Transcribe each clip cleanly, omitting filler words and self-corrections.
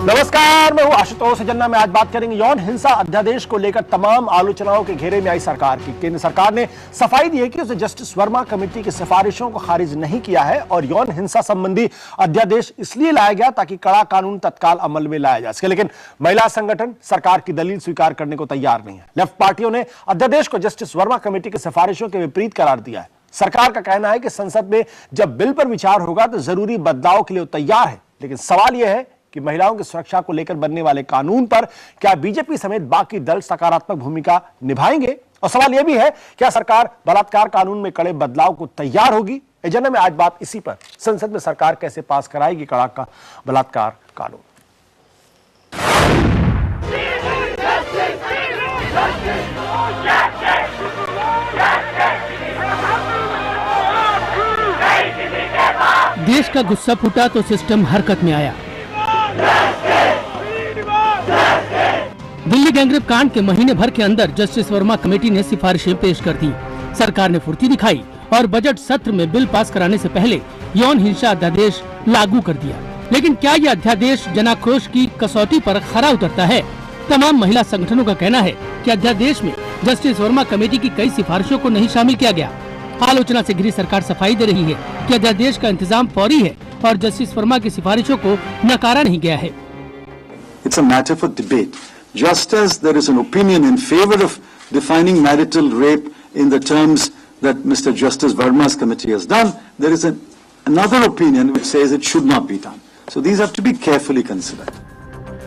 नमस्कार, मैं हूं आशुतोष जन्ना। में आज बात करेंगे यौन हिंसा अध्यादेश को लेकर तमाम आलोचनाओं के घेरे में आई सरकार की। केंद्र सरकार ने सफाई दी है कि उसने जस्टिस वर्मा कमेटी की सिफारिशों को खारिज नहीं किया है और यौन हिंसा संबंधी अध्यादेश इसलिए लाया गया ताकि कड़ा कानून तत्काल अमल में लाया जा सके। लेकिन महिला संगठन सरकार की दलील स्वीकार करने को तैयार नहीं है। लेफ्ट पार्टियों ने अध्यादेश को जस्टिस वर्मा कमेटी की सिफारिशों के विपरीत करार दिया है। सरकार का कहना है कि संसद में जब बिल पर विचार होगा तो जरूरी बदलाव के लिए तैयार है, लेकिन सवाल यह है कि महिलाओं की सुरक्षा को लेकर बनने वाले कानून पर क्या बीजेपी समेत बाकी दल सकारात्मक भूमिका निभाएंगे। और सवाल यह भी है, क्या सरकार बलात्कार कानून में कड़े बदलाव को तैयार होगी। एजेंडा में आज बात इसी पर, संसद में सरकार कैसे पास कराएगी कड़ा का बलात्कार कानून। देश का गुस्सा फूटा तो सिस्टम हरकत में आया। दिल्ली गैंगरेप कांड के महीने भर के अंदर जस्टिस वर्मा कमेटी ने सिफारिशें पेश कर दी। सरकार ने फुर्ती दिखाई और बजट सत्र में बिल पास कराने से पहले यौन हिंसा अध्यादेश लागू कर दिया। लेकिन क्या यह अध्यादेश जनाक्रोश की कसौटी पर खरा उतरता है? तमाम महिला संगठनों का कहना है कि अध्यादेश में जस्टिस वर्मा कमेटी की कई सिफारिशों को नहीं शामिल किया गया। आलोचना से घिरी सरकार सफाई दे रही है कि अध्यादेश का इंतजाम फौरी है और जस्टिस वर्मा की सिफारिशों को नकारा नहीं गया है। It's a matter for debate. Just as there is an opinion in favor of defining marital rape in the terms that Mr. Justice Verma's committee has done, there is another opinion which says it should not be done. So these have to be carefully considered.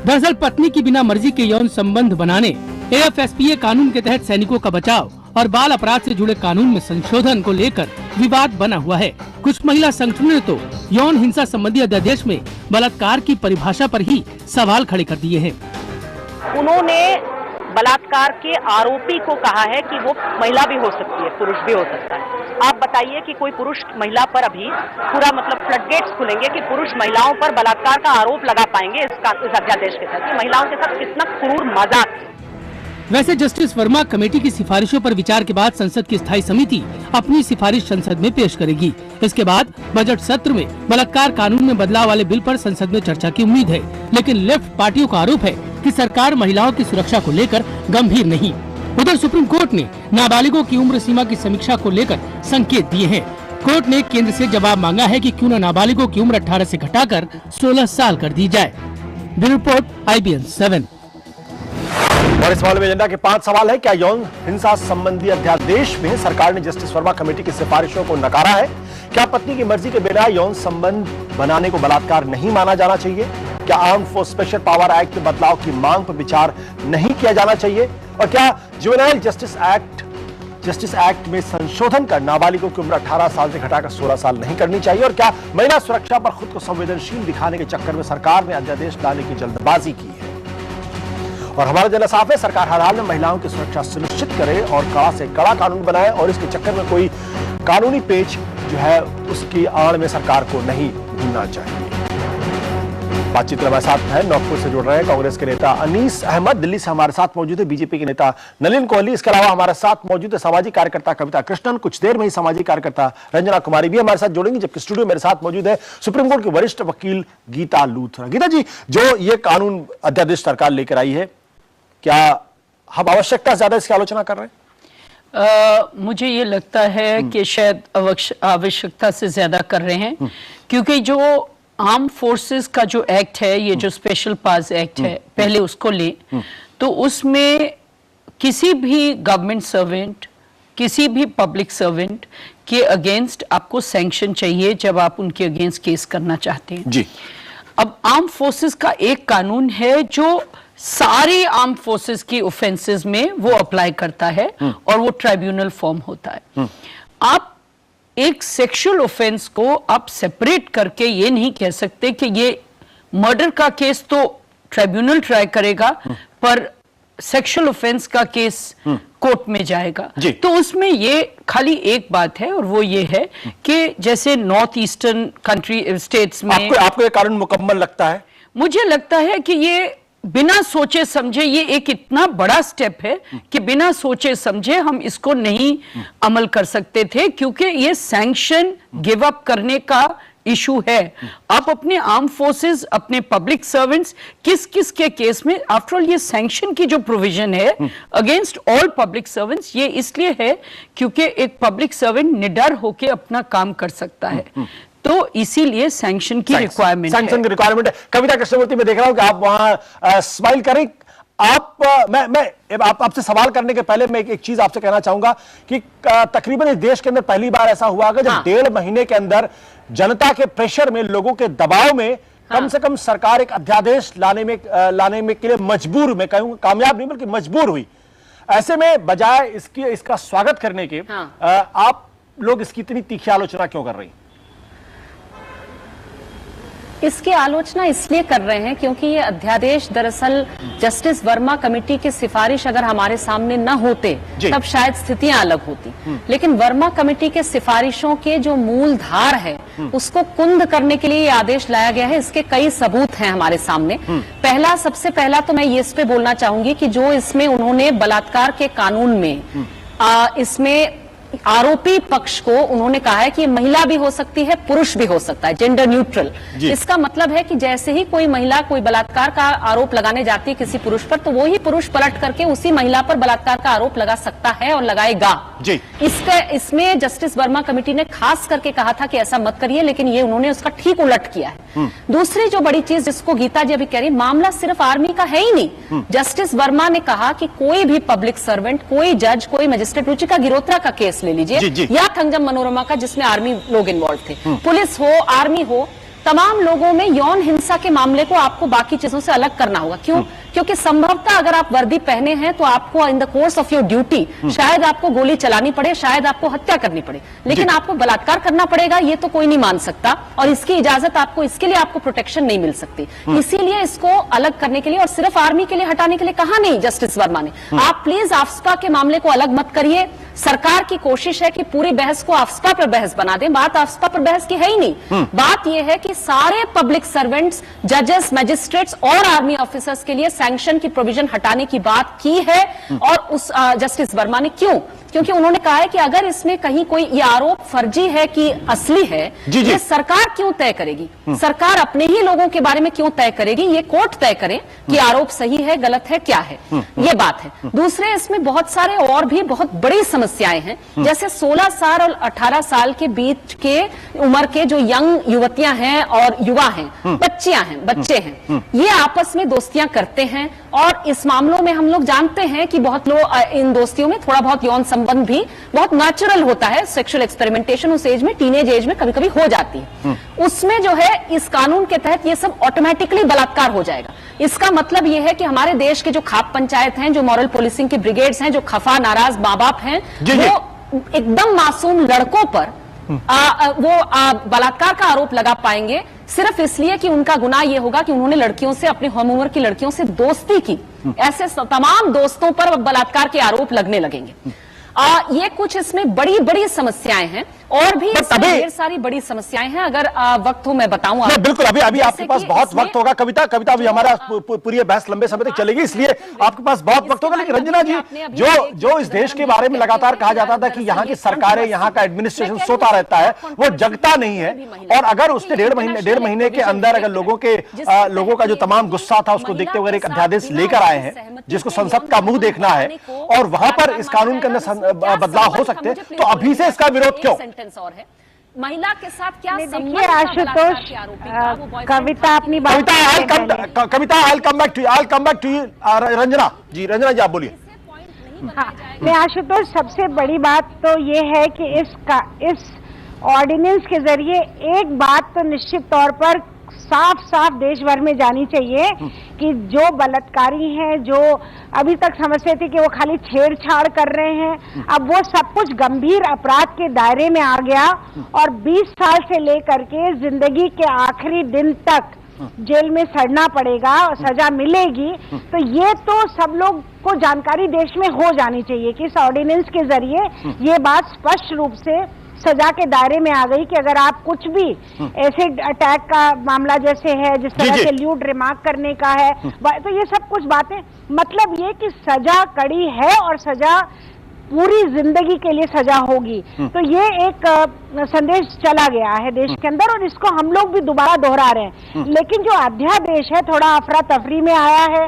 दरअसल पत्नी की बिना मर्जी के यौन संबंध बनाने, AFSPA कानून के तहत सैनिकों का बचाव और बाल अपराध से जुड़े कानून में संशोधन को लेकर विवाद बना हुआ है। कुछ महिला संगठनों ने तो यौन हिंसा संबंधी अध्यादेश में बलात्कार की परिभाषा पर ही सवाल खड़े कर दिए हैं। उन्होंने बलात्कार के आरोपी को कहा है कि वो महिला भी हो सकती है, पुरुष भी हो सकता है। आप बताइए कि कोई पुरुष महिला पर अभी पूरा मतलब फ्लडगेट्स खुलेंगे कि पुरुष महिलाओं पर बलात्कार का आरोप लगा पाएंगे इस अध्यादेश के तहत? महिलाओं के साथ कितना क्रूर मजाक है। वैसे जस्टिस वर्मा कमेटी की सिफारिशों पर विचार के बाद संसद की स्थायी समिति अपनी सिफारिश संसद में पेश करेगी। इसके बाद बजट सत्र में बलात्कार कानून में बदलाव वाले बिल पर संसद में चर्चा की उम्मीद है। लेकिन लेफ्ट पार्टियों का आरोप है कि सरकार महिलाओं की सुरक्षा को लेकर गंभीर नहीं। उधर सुप्रीम कोर्ट ने नाबालिगों की उम्र सीमा की समीक्षा को लेकर संकेत दिए हैं। कोर्ट ने केंद्र से जवाब मांगा है कि क्यों न नाबालिगों की उम्र 18 से घटाकर 16 साल कर दी जाए। Bureau report IBN 7। और इस मामले में एजेंडा के 5 सवाल है। क्या यौन हिंसा संबंधी अध्यादेश में सरकार ने जस्टिस वर्मा कमेटी की सिफारिशों को नकारा है? क्या पत्नी की मर्जी के बिना यौन संबंध बनाने को बलात्कार नहीं माना जाना चाहिए? क्या arm force special power act में बदलाव की मांग पर विचार नहीं किया जाना चाहिए? और क्या जुवेनाइल जस्टिस एक्ट में संशोधन कर नाबालिगों की उम्र 18 साल से घटाकर 16 साल नहीं करनी चाहिए? और क्या महिला सुरक्षा पर खुद को संवेदनशील दिखाने के चक्कर में सरकार ने अध्यादेश लाने की जल्दबाजी की है? और हमारा एजेंडा साफ है, सरकार हर हाल में महिलाओं की सुरक्षा सुनिश्चित करे और कड़ा से कड़ा कानून बनाए और इसके चक्कर में कोई कानूनी पेच जो है उसकी आड़ में सरकार को नहीं भूलना चाहिए। बातचीत में हमारे साथ है, नागपुर से जुड़ रहे हैं कांग्रेस के नेता अनीस अहमद, दिल्ली से हमारे साथ मौजूद है बीजेपी के नेता नलिन कोहली, इसके अलावा हमारे साथ मौजूद है सामाजिक कार्यकर्ता कविता कृष्णन, कुछ देर में ही सामाजिक कार्यकर्ता रंजना कुमारी भी हमारे साथ जुड़ेंगी, जबकि स्टूडियो मेरे साथ मौजूद है सुप्रीम कोर्ट की वरिष्ठ वकील गीता लूथरा। गीता जी, जो ये कानून अध्यादेश सरकार लेकर आई है, क्या हम आवश्यकता से ज्यादा इसकी आलोचना कर रहे हैं? मुझे ये लगता है कि शायद आवश्यकता से ज्यादा कर रहे हैं, क्योंकि जो आर्म फोर्सेस का जो एक्ट है, ये जो स्पेशल पावर्स एक्ट है, पहले उसको ले तो उसमें किसी भी गवर्नमेंट सर्वेंट, किसी भी पब्लिक सर्वेंट के अगेंस्ट आपको सैंक्शन चाहिए जब आप उनके अगेंस्ट केस करना चाहते हैं जी। अब आर्म फोर्सेस का एक कानून है जो सारी आर्म फोर्सेस की ऑफेंसेस में वो अप्लाई करता है और वो ट्राइब्यूनल फॉर्म होता है। आप एक सेक्सुअल ऑफेंस को आप सेपरेट करके ये नहीं कह सकते कि ये मर्डर का केस तो ट्राइब्यूनल ट्राई करेगा पर सेक्सुअल ऑफेंस का केस कोर्ट में जाएगा। तो उसमें ये खाली एक बात है और वो ये है कि जैसे नॉर्थ ईस्टर्न कंट्री स्टेट्स में आपको ये कानून मुकम्मल लगता है? मुझे लगता है कि ये बिना सोचे समझे, ये एक इतना बड़ा स्टेप है कि बिना सोचे समझे हम इसको नहीं अमल कर सकते थे, क्योंकि ये सैंक्शन गिव अप करने का इशू है। आप अपने आर्म फोर्सेस, अपने पब्लिक सर्वेंट्स, किस किस के केस में, आफ्टर ऑल ये सैंक्शन की जो प्रोविजन है अगेंस्ट ऑल पब्लिक सर्वेंट्स, ये इसलिए है क्योंकि एक पब्लिक सर्वेंट निडर होकर अपना काम कर सकता है, तो इसीलिए सैंक्शन की रिक्वायरमेंट है। सैंक्शन की रिक्वायरमेंट है। कविता कृष्णमूर्ति, मैं देख रहा हूं कि आप वहां स्माइल करें। मैं आपसे सवाल करने के पहले मैं एक चीज आपसे कहना चाहूंगा कि तकरीबन इस देश के अंदर पहली बार ऐसा हुआ कि जब 1.5 महीने के अंदर जनता के प्रेशर में, लोगों के दबाव में कम से कम सरकार एक अध्यादेश लाने में के लिए मजबूर, मैं कहूंगा कामयाब नहीं बल्कि मजबूर हुई। ऐसे में बजाय इसका स्वागत करने के आप लोग इसकी इतनी तीखी आलोचना क्यों कर रही? इसकी आलोचना इसलिए कर रहे हैं क्योंकि ये अध्यादेश दरअसल जस्टिस वर्मा कमेटी की सिफारिश अगर हमारे सामने न होते तब शायद स्थितियां अलग होती, लेकिन वर्मा कमेटी के सिफारिशों के जो मूल धार है उसको कुंद करने के लिए ये आदेश लाया गया है। इसके कई सबूत हैं हमारे सामने। सबसे पहला तो मैं इस पे बोलना चाहूंगी कि जो इसमें उन्होंने बलात्कार के कानून में इसमें आरोपी पक्ष को उन्होंने कहा है कि ये महिला भी हो सकती है, पुरुष भी हो सकता है, जेंडर न्यूट्रल। इसका मतलब है कि जैसे ही कोई महिला कोई बलात्कार का आरोप लगाने जाती है किसी पुरुष पर, तो वो ही पुरुष पलट करके उसी महिला पर बलात्कार का आरोप लगा सकता है और लगाएगा। इसमें जस्टिस वर्मा कमेटी ने खास करके कहा था कि ऐसा मत करिए, लेकिन ये उन्होंने उसका ठीक उलट किया है। दूसरी जो बड़ी चीज जिसको गीता जी अभी कह रही, मामला सिर्फ आर्मी का है ही नहीं। जस्टिस वर्मा ने कहा कि कोई भी पब्लिक सर्वेंट, कोई जज, कोई मजिस्ट्रेट, रुचिका गिरोत्रा का केस ले लीजिए या थंगजम मनोरमा का जिसमें आर्मी लोग इन्वॉल्व थे, पुलिस हो, आर्मी हो, तमाम लोगों में यौन हिंसा के मामले को आपको बाकी चीजों से अलग करना होगा। क्यों? क्योंकि संभवतः अगर आप वर्दी पहने हैं तो आपको in the course of your duty शायद आपको गोली चलानी पड़े, शायद आपको हत्या करनी पड़े, लेकिन आपको बलात्कार करना पड़ेगा ये तो कोई नहीं मान सकता, और इसकी इजाजत आपको, इसके लिए आपको प्रोटेक्शन नहीं मिल सकती। इसीलिए इसको अलग करने के लिए, और सिर्फ आर्मी के लिए हटाने के लिए कहा नहीं जस्टिस वर्मा ने। आप प्लीज आफ्स्पा के मामले को अलग मत करिए। सरकार की कोशिश है कि पूरी बहस को आफ्स्पा पर बहस बना दें। बात आफ्स्पा पर बहस की है ही नहीं। बात यह है कि सारे पब्लिक सर्वेंट्स, जजेस, मैजिस्ट्रेट्स और आर्मी ऑफिसर्स के लिए सैंक्शन की प्रोविजन हटाने की बात की है। और उस जस्टिस वर्मा ने क्यों? क्योंकि उन्होंने कहा है कि अगर इसमें कहीं कोई ये आरोप फर्जी है कि असली है, ये सरकार क्यों तय करेगी? सरकार अपने ही लोगों के बारे में क्यों तय करेगी? ये कोर्ट तय करे कि आरोप सही है, गलत है, क्या है। ये बात है। दूसरे, इसमें बहुत सारे और भी बहुत बड़ी समस्याएं हैं, जैसे 16 साल और 18 साल के बीच के उम्र के जो यंग युवतियां हैं और युवा हैं, बच्चियां हैं, बच्चे हैं, ये आपस में दोस्तियां करते हैं। और इस मामलों में हम लोग जानते हैं कि बहुत लोग इन दोस्तियों में थोड़ा बहुत यौन संबंध भी बहुत नेचुरल होता है। सेक्सुअल एक्सपेरिमेंटेशन उस एज में, टीनेज एज में कभी कभी हो जाती है। उसमें जो है इस कानून के तहत ये सब ऑटोमेटिकली बलात्कार हो जाएगा। इसका मतलब ये है कि हमारे देश के जो खाप पंचायत हैं, जो मॉरल पुलिसिंग की ब्रिगेड्स हैं, जो खफा नाराज माँ बाप हैं, वो एकदम मासूम लड़कों पर बलात्कार का आरोप लगा पाएंगे सिर्फ इसलिए कि उनका गुनाह यह होगा कि उन्होंने लड़कियों से, अपनी हम उम्र की लड़कियों से दोस्ती की। ऐसे तमाम दोस्तों पर बलात्कार के आरोप लगने लगेंगे। ये कुछ इसमें बड़ी बड़ी समस्याएं हैं, और भी ढेर सारी बड़ी समस्याएं हैं। अगर वक्त हो मैं बताऊं आपको। बिल्कुल, अभी आपके पास बहुत वक्त होगा। कविता अभी हमारा पूरी बहस लंबे समय तक चलेगी, इसलिए आपके पास बहुत वक्त होगा। लेकिन रंजना जी, जो इस देश के बारे में लगातार कहा जाता था कि यहाँ की सरकारें, यहाँ का एडमिनिस्ट्रेशन सोता रहता है, वो जगता नहीं है। और अगर उसने 1.5 महीने के अंदर अगर लोगों का जो तमाम गुस्सा था उसको देखते हुए एक अध्यादेश लेकर आए हैं जिसको संसद का मुंह देखना है, और वहां पर इस कानून के अंदर बदलाव हो सकते हैं, तो अभी से इसका विरोध क्यों? और है महिला के साथ क्या देखिए आशुतोष, कविता अपनी बात, कविता I'll come back to you Ranjana जी आप बोलिए। हाँ, मैं आशुतोष, सबसे बड़ी बात तो ये है कि इस ऑर्डिनेंस के जरिए एक बात तो निश्चित तौर पर साफ साफ देश भर में जानी चाहिए कि जो बलात्कारी हैं, जो अभी तक समझते थे कि वो खाली छेड़छाड़ कर रहे हैं, अब वो सब कुछ गंभीर अपराध के दायरे में आ गया और 20 साल से लेकर के जिंदगी के आखिरी दिन तक जेल में सड़ना पड़ेगा और सजा मिलेगी। तो ये तो सब लोग को जानकारी देश में हो जानी चाहिए कि इस ऑर्डिनेंस के जरिए ये बात स्पष्ट रूप से सजा के दायरे में आ गई कि अगर आप कुछ भी एसिड अटैक का मामला जैसे है, जिस तरह से ल्यूड रिमार्क करने का है, तो ये सब कुछ बातें, मतलब ये कि सजा कड़ी है और सजा पूरी जिंदगी के लिए सजा होगी। तो ये एक संदेश चला गया है देश के अंदर और इसको हम लोग भी दोबारा दोहरा रहे हैं। लेकिन जो अध्यादेश है थोड़ा अफरा तफरी में आया है,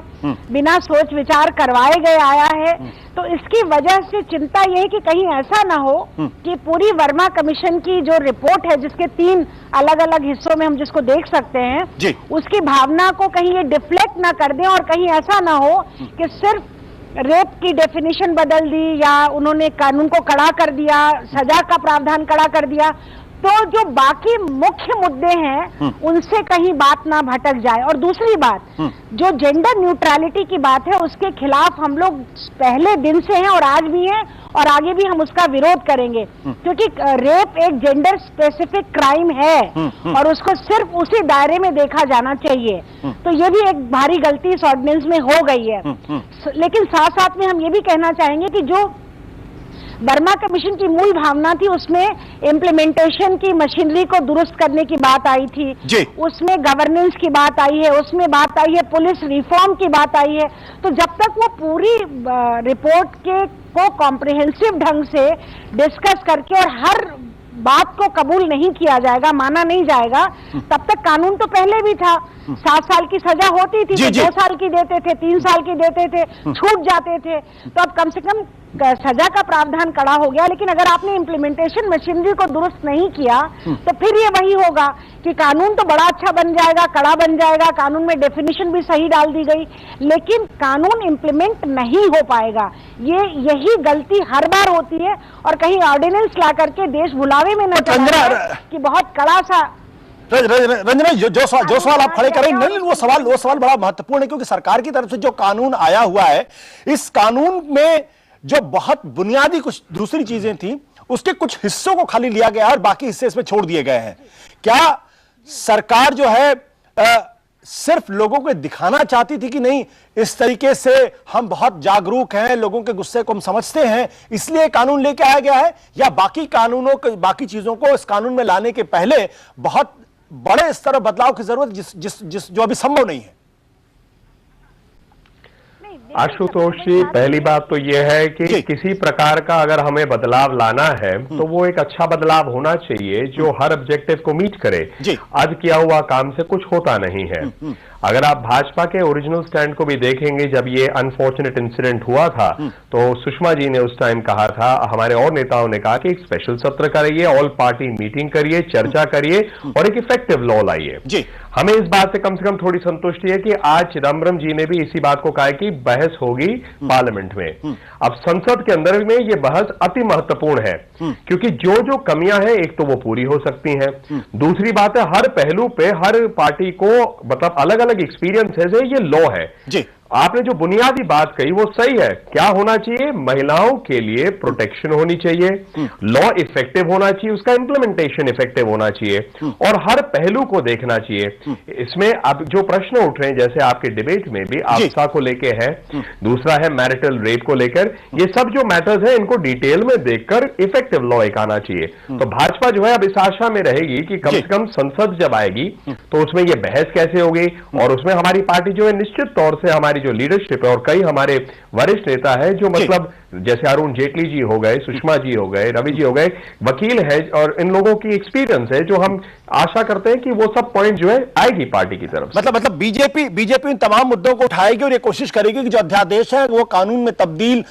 बिना सोच विचार करवाए गए आया है, तो इसकी वजह से चिंता ये है कि कहीं ऐसा ना हो कि पूरी वर्मा कमीशन की जो रिपोर्ट है, जिसके 3 अलग अलग हिस्सों में हम जिसको देख सकते हैं, उसकी भावना को कहीं ये डिफ्लेक्ट ना कर दें और कहीं ऐसा ना हो कि सिर्फ रेप की डेफिनेशन बदल दी या उन्होंने कानून को कड़ा कर दिया, सजा का प्रावधान कड़ा कर दिया, तो जो बाकी मुख्य मुद्दे हैं उनसे कहीं बात ना भटक जाए। और दूसरी बात, जो जेंडर न्यूट्रलिटी की बात है उसके खिलाफ हम लोग पहले दिन से हैं और आज भी हैं और आगे भी हम उसका विरोध करेंगे, क्योंकि रेप एक जेंडर स्पेसिफिक क्राइम है और उसको सिर्फ उसी दायरे में देखा जाना चाहिए। तो ये भी एक भारी गलती इस ऑर्डिनेंस में हो गई है। लेकिन साथ साथ में हम ये भी कहना चाहेंगे कि जो वर्मा कमीशन की मूल भावना थी उसमें इम्प्लीमेंटेशन की मशीनरी को दुरुस्त करने की बात आई थी, उसमें गवर्नेंस की बात आई है, उसमें बात आई है पुलिस रिफॉर्म की बात आई है। तो जब तक वो पूरी रिपोर्ट को कॉम्प्रिहेंसिव ढंग से डिस्कस करके और हर बात को कबूल नहीं किया जाएगा, माना नहीं जाएगा, तब तक कानून तो पहले भी था। 7 साल की सजा होती थी तो 2 साल की देते थे, 3 साल की देते थे, छूट जाते थे। तो अब कम से कम सजा का प्रावधान कड़ा हो गया। लेकिन अगर आपने इम्प्लीमेंटेशन मशीनरी को दुरुस्त नहीं किया तो फिर ये वही होगा कि कानून तो बड़ा अच्छा बन जाएगा, कड़ा बन जाएगा, कानून में डेफिनेशन भी सही डाल दी गई, लेकिन कानून इम्प्लीमेंट नहीं हो पाएगा। यही गलती हर बार होती है और कहीं ऑर्डिनेंस ला करके देश भुलावे में न चला जाए कि बहुत कड़ा सा। रंजना, जो सवाल आप खड़े करें, नहीं, वो सवाल बड़ा महत्वपूर्ण है, क्योंकि सरकार की तरफ से जो कानून आया हुआ है, इस कानून में जो बहुत बुनियादी कुछ दूसरी चीजें थी उसके कुछ हिस्सों को खाली लिया गया और बाकी हिस्से इसमें छोड़ दिए गए हैं। क्या सरकार जो है सिर्फ लोगों को दिखाना चाहती थी कि नहीं, इस तरीके से हम बहुत जागरूक हैं, लोगों के गुस्से को हम समझते हैं, इसलिए कानून लेके आया गया है, या बाकी चीजों को इस कानून में लाने के पहले बहुत बड़े स्तर पर बदलाव की जरूरत जो अभी संभव नहीं है? आशुतोष जी, पहली बात तो यह है कि किसी प्रकार का अगर हमें बदलाव लाना है तो वो एक अच्छा बदलाव होना चाहिए जो हर ऑब्जेक्टिव को मीट करे। आज किया हुआ काम से कुछ होता नहीं है। अगर आप भाजपा के ओरिजिनल स्टैंड को भी देखेंगे, जब ये अनफॉर्चुनेट इंसिडेंट हुआ था तो सुषमा जी ने उस टाइम कहा था, हमारे और नेताओं ने कहा कि एक स्पेशल सत्र करिए, ऑल पार्टी मीटिंग करिए, चर्चा करिए और एक इफेक्टिव लॉ लाइए। हमें इस बात से कम थोड़ी संतुष्टि है कि आज चिदम्बरम जी ने भी इसी बात को कहा कि बहस होगी पार्लियामेंट में। अब संसद के अंदर में ये बहस अति महत्वपूर्ण है, क्योंकि जो कमियां हैं एक तो वो पूरी हो सकती हैं, दूसरी बात है हर पहलू पे हर पार्टी को मतलब अलग अलग एक्सपीरियंस है, ये लॉ है। आपने जो बुनियादी बात कही वो सही है। क्या होना चाहिए? महिलाओं के लिए प्रोटेक्शन होनी चाहिए, लॉ इफेक्टिव होना चाहिए, उसका इंप्लीमेंटेशन इफेक्टिव होना चाहिए और हर पहलू को देखना चाहिए। इसमें अब जो प्रश्न उठ रहे हैं, जैसे आपके डिबेट में भी आपसा को लेके है, दूसरा है मैरिटल रेप को लेकर, ये सब जो मैटर्स है इनको डिटेल में देखकर इफेक्टिव लॉ एक आना चाहिए। तो भाजपा जो है अब इस आशा में रहेगी कि कम से कम संसद जब आएगी तो उसमें ये बहस कैसे होगी और उसमें हमारी पार्टी जो है निश्चित तौर से हमारी जो लीडरशिप है और कई हमारे वरिष्ठ नेता है जो मतलब जैसे अरुण जेटली जी हो गए, सुषमा जी हो गए, रवि जी हो गए, वकील है और इन लोगों की एक्सपीरियंस है जो हम आशा करते हैं कि वो सब पॉइंट जो है आएगी पार्टी की तरफ। मतलब बीजेपी इन तमाम मुद्दों को उठाएगी और ये कोशिश करेगी कि जो अध्यादेश है वो कानून में तब्दील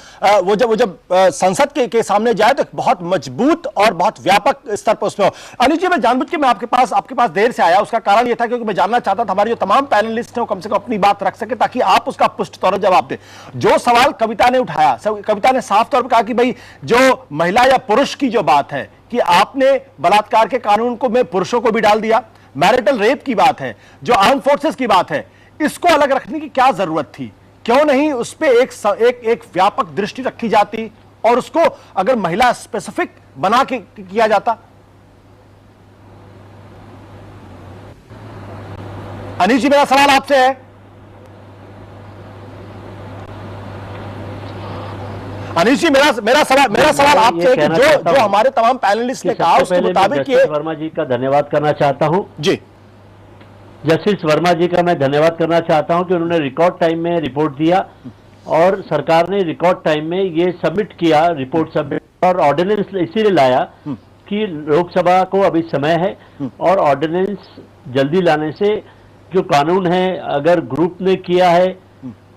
वो जब संसद के सामने जाए तो बहुत मजबूत और बहुत व्यापक स्तर पर उसमें हो। अनिल जी, मैं जानबूझ के मैं आपके पास देर से आया, उसका कारण यह था क्योंकि मैं जानना चाहता था हमारे जो तमाम पैनलिस्ट हैं वो कम से कम अपनी बात रख सके ताकि आप उसका पुष्ट तौर पर जवाब दें। जो सवाल कविता ने उठाया, कविता ने साफ तौर पर कहा कि भाई जो महिला या पुरुष की जो बात है कि आपने बलात्कार के कानून को में पुरुषों को भी डाल दिया, मैरिटल रेप की बात है, जो आर्म फोर्सेस की बात है, इसको अलग रखने की क्या जरूरत थी? क्यों नहीं उस पर एक व्यापक दृष्टि रखी जाती और उसको अगर महिला स्पेसिफिक बना के किया जाता? अनिल जी, मेरा सवाल आपसे है। अनिल जी, मेरा सवाल आपसे है कि जो हमारे तमाम पैनलिस्ट ने कहा उसके मुताबिक ये वर्मा जी का धन्यवाद करना चाहता हूं। जी, जस्टिस वर्मा जी का मैं धन्यवाद करना चाहता हूं कि उन्होंने रिकॉर्ड टाइम में रिपोर्ट दिया। और सरकार ने रिकॉर्ड टाइम में ये सबमिट किया, रिपोर्ट सबमिट, और ऑर्डिनेंस इसीलिए लाया कि लोकसभा को अभी समय है और ऑर्डिनेंस जल्दी लाने से जो कानून है अगर ग्रुप ने किया है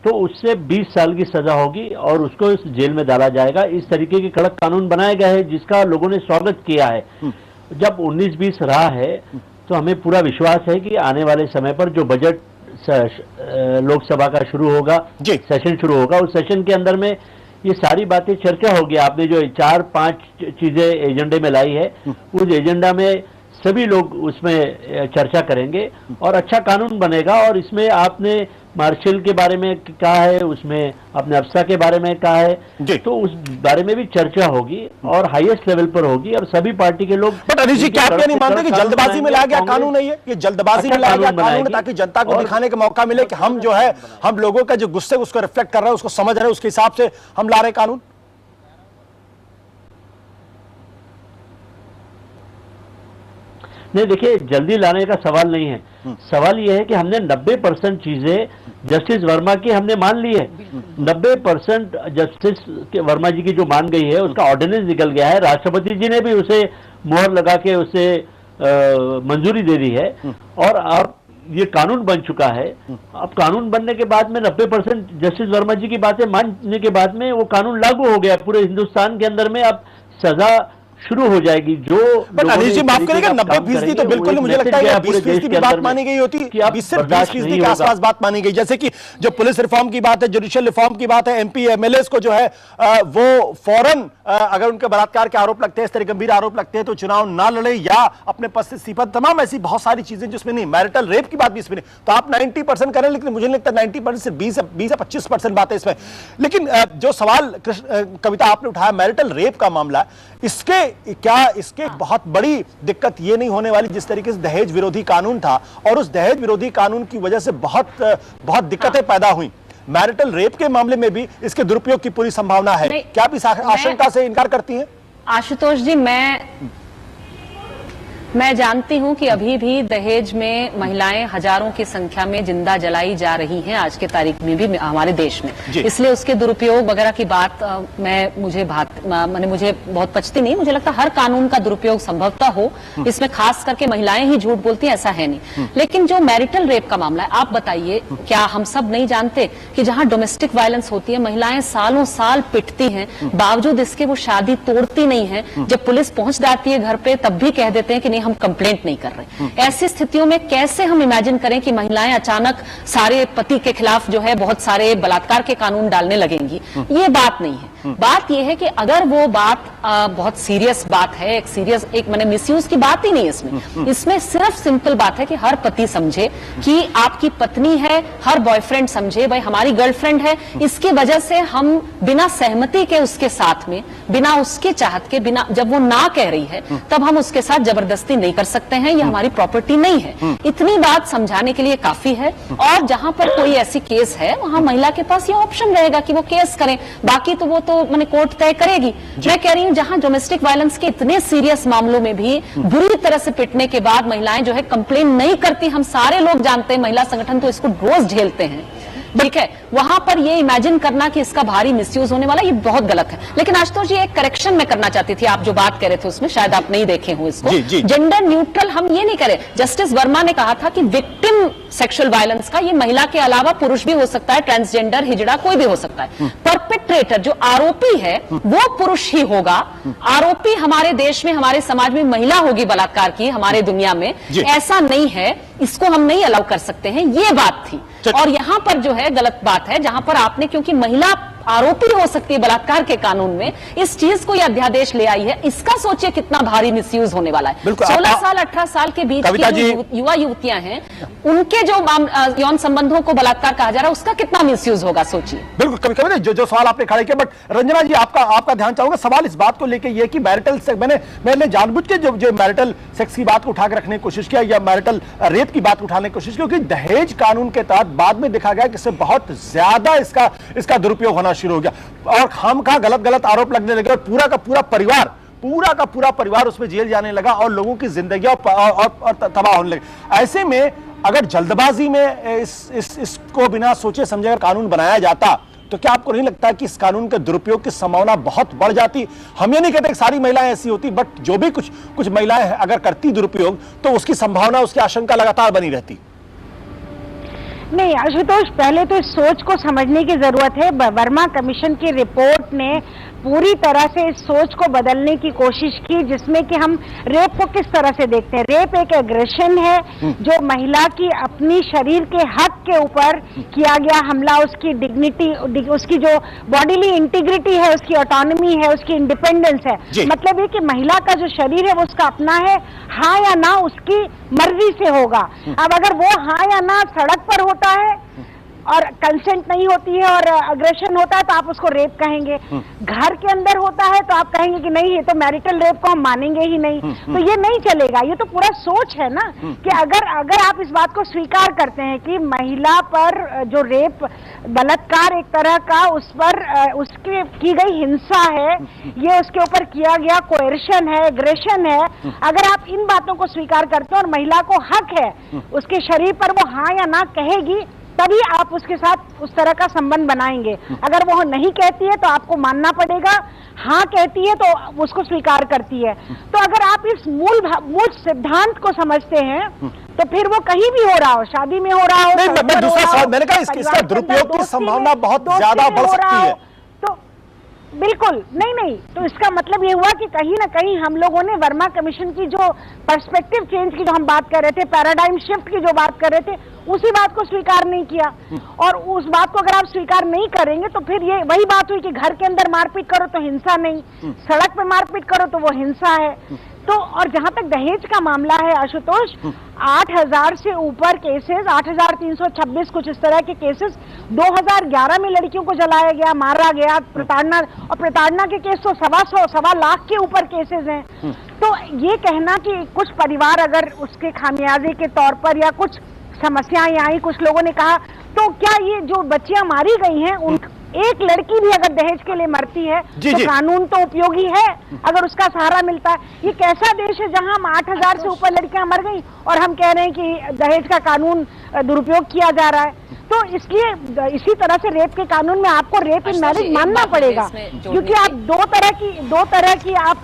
तो उससे 20 साल की सजा होगी और उसको जेल में डाला जाएगा। इस तरीके के कड़क कानून बनाए गए हैं जिसका लोगों ने स्वागत किया है। जब 19-20 रहा है तो हमें पूरा विश्वास है कि आने वाले समय पर जो बजट लोकसभा का शुरू होगा, सेशन शुरू होगा, उस सेशन के अंदर में ये सारी बातें चर्चा होगी। आपने जो 4-5 चीजें एजेंडे में लाई है, उस एजेंडा में सभी लोग उसमें चर्चा करेंगे और अच्छा कानून बनेगा। और इसमें आपने मार्शल के बारे में कहा है, उसमें आपने अफसा के बारे में कहा है, तो उस बारे में भी चर्चा होगी और हाईएस्ट लेवल पर होगी और सभी पार्टी के लोग। बट अनिल जी, क्या आप ये नहीं मानते कि जल्दबाजी में लाया गया कानून है ये जल्दबाजी में लाया गया कानून है ताकि जनता को दिखाने का मौका मिले कि हम जो है, हम लोगों का जो गुस्से उसको रिफ्लेक्ट कर रहे हैं, उसको समझ रहे हैं, उसके हिसाब से हम ला रहे कानून? नहीं, देखिए, जल्दी लाने का सवाल नहीं है। सवाल यह है कि हमने 90% चीजें जस्टिस वर्मा की हमने मान ली है। 90% जस्टिस वर्मा जी की जो मान गई है उसका ऑर्डिनेंस निकल गया है। राष्ट्रपति जी ने भी उसे मोहर लगा के उसे मंजूरी दे दी है और अब ये कानून बन चुका है। अब कानून बनने के बाद में 90% जस्टिस वर्मा जी की बातें मानने के बाद में वो कानून लागू हो गया पूरे हिंदुस्तान के अंदर में। अब सजा शुरू हो जाएगी। जो अनिल जी, माफ करिएगा, 90% तो बिल्कुल नहीं, मुझे लगता है 20% की बात मानी गई होती, 20% के आसपास बात मानी गई। जैसे कि जो पुलिस रिफॉर्म की बात है, जुडिशियल रिफॉर्म की बात है, एमपी एमएलए को जो है वो फौरन अगर उनके बलात्कार के आरोप लगते हैं, इस तरह गंभीर आरोप लगते हैं तो चुनाव ना लड़े या अपने पद से इस्तीफा, तमाम ऐसी बहुत सारी चीजें जिसमें नहीं, मैरिटल रेप की बात भी इसमें नहीं। तो आप 90% करें, लेकिन मुझे नहीं लगता 90% से 20 या 25% बात है इसमें। लेकिन जो सवाल कविता आपने उठाया मैरिटल रेप का मामला, इसके बहुत बड़ी दिक्कत ये नहीं होने वाली जिस तरीके से दहेज विरोधी कानून था और उस दहेज विरोधी कानून की वजह से बहुत दिक्कतें पैदा हुई। मैरिटल रेप के मामले में भी इसके दुरुपयोग की पूरी संभावना है। क्या आप इस आशंका से इनकार करती हैं? आशुतोष जी, मैं जानती हूं कि अभी भी दहेज में महिलाएं हजारों की संख्या में जिंदा जलाई जा रही हैं आज के तारीख में भी हमारे देश में। इसलिए उसके दुरुपयोग वगैरह की बात मुझे बहुत पचती नहीं। मुझे लगता हर कानून का दुरुपयोग संभवतः हो, इसमें खास करके महिलाएं ही झूठ बोलती हैं ऐसा है नहीं। लेकिन जो मैरिटल रेप का मामला है, आप बताइए, क्या हम सब नहीं जानते कि जहां डोमेस्टिक वायलेंस होती है महिलाएं सालों साल पिटती हैं, बावजूद इसके वो शादी तोड़ती नहीं है। जब पुलिस पहुंच जाती है घर पे तब भी कह देते हैं कि हम कंप्लेंट नहीं कर रहे। ऐसी स्थितियों में कैसे हम इमेजिन करें कि महिलाएं अचानक सारे पति के खिलाफ जो है बहुत सारे बलात्कार के कानून डालने लगेंगी? ये बात नहीं है। बात यह है कि अगर वो बात बहुत सीरियस बात है, एक मैंने मिसयूज की बात ही नहीं है इसमें सिर्फ सिंपल बात है कि हर पति समझे कि आपकी पत्नी है, हर बॉयफ्रेंड समझे भाई हमारी गर्लफ्रेंड है, इसकी वजह से हम बिना सहमति के उसके साथ में, बिना उसके चाहत के, बिना जब वो ना कह रही है तब हम उसके साथ जबरदस्ती नहीं कर सकते हैं, ये हमारी प्रॉपर्टी नहीं है। इतनी बात समझाने के लिए काफी है। और जहां पर कोई ऐसी केस है वहां महिला के पास ये ऑप्शन रहेगा कि वो केस करें, बाकी तो वो तो मैंने कोर्ट तय करेगी। मैं कह रही हूं जहां डोमेस्टिक वायलेंस के इतने सीरियस मामलों में भी बुरी तरह से पिटने के बाद महिलाएं जो है कंप्लेन नहीं करती, हम सारे लोग जानते हैं, महिला संगठन तो इसको रोज झेलते हैं, ठीक है, वहां पर ये इमेजिन करना कि इसका भारी मिसयूज होने वाला, ये बहुत गलत है। लेकिन आशुतोष जी, एक करेक्शन मैं करना चाहती थी, आप जो बात कह रहे थे उसमें शायद आप नहीं देखे हो इसको। जेंडर न्यूट्रल हम ये नहीं करें। जस्टिस वर्मा ने कहा था कि विक्टिम सेक्सुअल वायलेंस का ये महिला के अलावा पुरुष भी हो सकता है, ट्रांसजेंडर, हिजड़ा, कोई भी हो सकता है। परपेट्रेटर जो आरोपी है वो पुरुष ही होगा। आरोपी हमारे देश में, हमारे समाज में महिला होगी बलात्कार की, हमारे दुनिया में ऐसा नहीं है, इसको हम नहीं अलाउ कर सकते हैं, ये बात थी। और यहां पर जो है गलत बात है जहां पर आपने, क्योंकि महिला आरोपी हो सकती है बलात्कार के कानून में, इस चीज को यह अध्यादेश ले आई है। इसका सोचिए कितना भारी मिसयूज होने वाला है। 16 साल 18 साल के बीच की युवा युवतियां हैं, उनके जो यौन संबंधों को बलात्कार कहा जा रहा है उसका कितना मिसयूज होगा, सोचिए। बिल्कुल, कभी जो सवाल आपने खड़े किया, बट रंजना जी आपका ध्यान चाहूंगा। सवाल इस बात को लेकर यह कि मैरिटल सेक्स, मैंने जानबूझ के जो मैरिटल सेक्स की बात को उठाकर रखने की कोशिश किया या मैरिटल रेप की बात उठाने की कोशिश, क्योंकि दहेज कानून के तहत बाद में देखा गया कि इससे बहुत ज्यादा इसका दुरुपयोग होना शुरू हो गया और खामखा गलत आरोप लगने लगे और पूरा का पूरा परिवार उसमें जेल जाने लगा और लोगों की जिंदगी और तबाह होने लगी। ऐसे में अगर जल्दबाजी में इसको बिना सोचे समझे अगर कानून बनाया जाता तो क्या आपको नहीं लगता कि इस कानून के दुरुपयोग की संभावना बहुत बढ़ जाती? हम ये नहीं कहते कि सारी महिलाएं ऐसी होती, बट जो भी कुछ महिलाएं अगर करती दुरुपयोग तो उसकी संभावना, उसकी आशंका लगातार बनी रहती। नहीं आशुतोष, पहले तो इस सोच को समझने की जरूरत है। वर्मा कमीशन की रिपोर्ट ने पूरी तरह से इस सोच को बदलने की कोशिश की, जिसमें कि हम रेप को किस तरह से देखते हैं। रेप एक एग्रेशन है जो महिला की अपनी शरीर के हक के ऊपर किया गया हमला, उसकी डिग्निटी, उसकी जो बॉडीली इंटीग्रिटी है, उसकी ऑटोनॉमी है, उसकी इंडिपेंडेंस है। मतलब ये कि महिला का जो शरीर है वो उसका अपना है, हाँ या ना उसकी मर्जी से होगा। अब अगर वो हाँ या ना सड़क पर होता है और कंसेंट नहीं होती है और अग्रेशन होता है तो आप उसको रेप कहेंगे। घर के अंदर होता है तो आप कहेंगे कि नहीं, ये तो मैरिटल रेप को हम मानेंगे ही नहीं। तो ये नहीं चलेगा। ये तो पूरा सोच है ना कि अगर आप इस बात को स्वीकार करते हैं कि महिला पर जो रेप, बलात्कार एक तरह का उस पर उसकी की गई हिंसा है, ये उसके ऊपर किया गया कोएर्शन है, एग्रेशन है, अगर आप इन बातों को स्वीकार करते हैं और महिला को हक है उसके शरीर पर वो हाँ या ना कहेगी, तभी आप उसके साथ उस तरह का संबंध बनाएंगे। अगर वो नहीं कहती है तो आपको मानना पड़ेगा, हाँ कहती है तो उसको स्वीकार करती है। तो अगर आप इस मूल सिद्धांत को समझते हैं तो फिर वो कहीं भी हो रहा हो, शादी में हो रहा हो, मैं दूसरा सवाल, मैंने कहा इसका दुरुपयोग की संभावना बहुत ज्यादा बढ़ सकती है। तो बिल्कुल नहीं, तो इसका मतलब ये हुआ कि कहीं ना कहीं हम लोगों ने वर्मा कमीशन की जो पर्सपेक्टिव चेंज की जो हम बात कर रहे थे, पैराडाइम शिफ्ट की जो बात कर रहे थे, उसी बात को स्वीकार नहीं किया। और उस बात को अगर आप स्वीकार नहीं करेंगे तो फिर ये वही बात हुई कि घर के अंदर मारपीट करो तो हिंसा नहीं, सड़क पे मारपीट करो तो वो हिंसा है। तो और जहां तक दहेज का मामला है आशुतोष, 8000 से ऊपर केसेस, 8326 कुछ इस तरह के केसेस 2011 में लड़कियों को जलाया गया, मारा गया, प्रताड़ना, और प्रताड़ना के केस तो 1.25 लाख के ऊपर केसेस हैं। तो ये कहना कि कुछ परिवार अगर उसके खामियाजे के तौर पर या कुछ समस्याएं आई, कुछ लोगों ने कहा, तो क्या ये जो बच्चियां मारी गई हैं उन एक लड़की भी अगर दहेज के लिए मरती है तो कानून तो उपयोगी है अगर उसका सहारा मिलता है। ये कैसा देश है जहां हम 8000 से ऊपर लड़कियां मर गई और हम कह रहे हैं कि दहेज का कानून दुरुपयोग किया जा रहा है। तो इसलिए इसी तरह से रेप के कानून में आपको रेप इन मैरिज मानना पड़ेगा, क्योंकि आप दो तरह की आप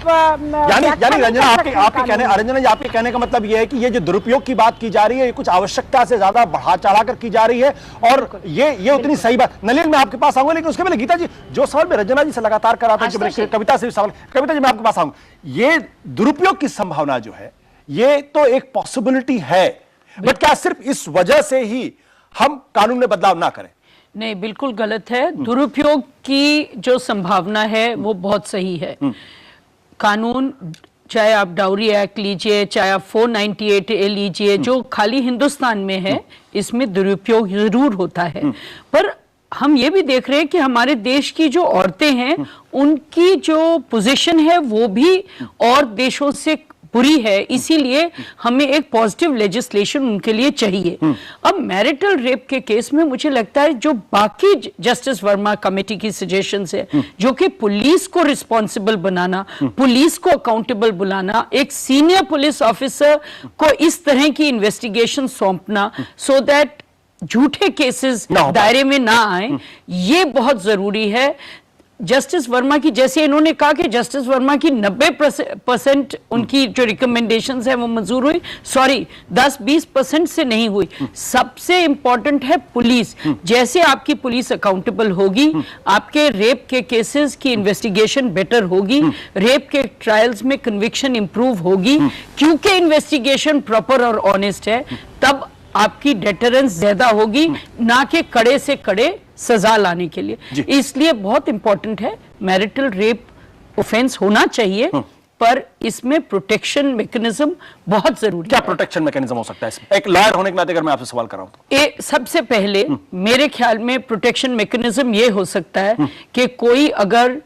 यानी रंजना आपके कहने का मतलब ये है कि ये जो दुरुपयोग की बात की जा रही है ये कुछ आवश्यकता से ज्यादा बढ़ा चढ़ाकर की जा रही है, और ये उतनी सही बात। नलिन, मैं आपके पास आऊंगा, लेकिन उसके पहले गीता जी, जो सवाल मैं रंजना जी से लगातार कर रहा था, कविता से भी सवाल, कविता जी मैं आपके पास आऊंगा। ये दुरुपयोग की संभावना जो है ये तो एक पॉसिबिलिटी है, बट क्या सिर्फ इस वजह से ही हम कानून में बदलाव ना करें? नहीं, बिल्कुल गलत है। दुरुपयोग की जो संभावना है वो बहुत सही है। कानून, चाहे आप डाउरी एक्ट लीजिए, चाहे आप 498A लीजिए, जो खाली हिंदुस्तान में है, इसमें दुरुपयोग जरूर होता है। पर हम ये भी देख रहे हैं कि हमारे देश की जो औरतें हैं उनकी जो पोजीशन है वो भी और देशों से बुरी है, इसीलिए हमें एक पॉजिटिव लेजिस्लेशन उनके लिए चाहिए। अब मैरिटल रेप के केस में मुझे लगता है जो बाकी जस्टिस वर्मा कमेटी की सजेशंस है, जो कि पुलिस को रिस्पॉन्सिबल बनाना, पुलिस को अकाउंटेबल बनाना, एक सीनियर पुलिस ऑफिसर को इस तरह की इन्वेस्टिगेशन सौंपना सो दैट झूठे केसेस दायरे में ना आए, ये बहुत जरूरी है। जस्टिस वर्मा की, जैसे इन्होंने कहा कि जस्टिस वर्मा की 90% उनकी जो रिकमेंडेशंस है वो मंजूर हुई, सॉरी 10-20% से नहीं हुई। सबसे इंपॉर्टेंट है पुलिस। जैसे आपकी पुलिस अकाउंटेबल होगी, आपके रेप के केसेस की इन्वेस्टिगेशन बेटर होगी, रेप के ट्रायल्स में कन्विक्शन इंप्रूव होगी, क्योंकि इन्वेस्टिगेशन प्रॉपर और ऑनेस्ट है, तब आपकी डेटरेंस ज्यादा होगी, ना कि कड़े से कड़े सजा लाने के लिए। इसलिए बहुत इंपॉर्टेंट है, मैरिटल रेप ऑफेंस होना चाहिए, पर इसमें प्रोटेक्शन मैकेनिज्म बहुत जरूरी है। क्या प्रोटेक्शन मैकेनिज्म हो सकता है इसमें? एक लॉयर होने के नाते अगर मैं आपसे सवाल कर रहा हूं, सबसे पहले मेरे ख्याल में प्रोटेक्शन मैकेनिज्म ये हो सकता है कि कोई अगर